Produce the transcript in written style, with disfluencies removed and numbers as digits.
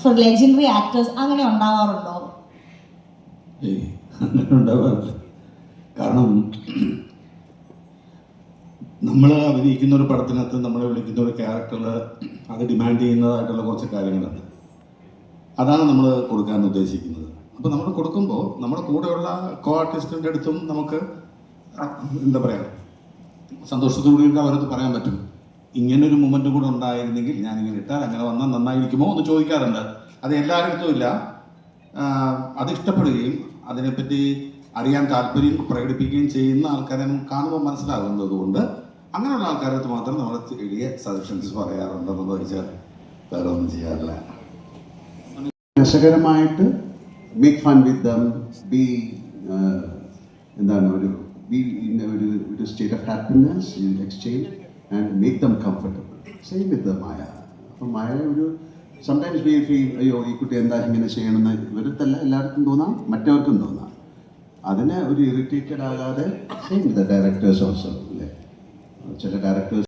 Four legendary actors അങ്ങനെ ഉണ്ടാവാറുണ്ടോ? അങ്ങനെ ഉണ്ടാവാറില്ല. കാരണം നമ്മൾ അഭിനയിക്കുന്ന ഒരു പടത്തിനകത്ത് നമ്മളെ വിളിക്കുന്ന ഒരു ക്യാരക്ടറിൽ അത് ഡിമാൻഡ് ചെയ്യുന്നതായിട്ടുള്ള കുറച്ച് കാര്യങ്ങളുണ്ട്. അതാണ് നമ്മൾ കൊടുക്കാൻ ഉദ്ദേശിക്കുന്നത്. അപ്പോൾ നമ്മൾ കൊടുക്കുമ്പോൾ നമ്മുടെ കൂടെയുള്ള കോ ആർട്ടിസ്റ്റിൻ്റെ അടുത്തും നമുക്ക് എന്താ പറയുക, സന്തോഷത്തോടുകൂടി അവരത് പറയാൻ പറ്റും. ഇങ്ങനൊരു മൊമെൻറ്റും കൂടെ ഉണ്ടായിരുന്നെങ്കിൽ ഞാനിങ്ങനെ ഇട്ടാൽ അങ്ങനെ വന്നാൽ നന്നായിരിക്കുമോ എന്ന് ചോദിക്കാറുണ്ട്. അത് എല്ലാവരുടെ അടുത്തും ഇല്ല. അത് ഇഷ്ടപ്പെടുകയും അതിനെപ്പറ്റി അറിയാൻ താല്പര്യം പ്രകടിപ്പിക്കുകയും ചെയ്യുന്ന ആൾക്കാരെ നമുക്ക് കാണുമ്പോൾ മനസ്സിലാകുന്നത് കൊണ്ട് അങ്ങനെയുള്ള ആൾക്കാരടുത്ത് മാത്രം നമ്മൾ ചെറിയ സജഷൻസ് പറയാറുണ്ടെന്ന് വെച്ചാൽ വേറെ ഒന്നും ചെയ്യാറില്ല. രസകരമായിട്ട് make fun with them, be എന്താണ് ഒരു state of happiness in exchange and make them comfortable. Same with Maya. അപ്പം മായ ഒരു സംടൈംസ് വി ഫീൽ അയ്യോ ഈ കുട്ടി എന്താ ഇങ്ങനെ ചെയ്യണമെന്ന് ഇവരത്തല്ല എല്ലാവർക്കും തോന്നാം, മറ്റവർക്കും തോന്നാം. അതിനെ ഒരു ഇറിറ്റേറ്റഡ് ആകാതെ സെയിം വിത്ത് ഡയറക്ടേഴ്സ് ഓൾസോ അല്ലേ. ചില ഡയറക്ടേഴ്സ്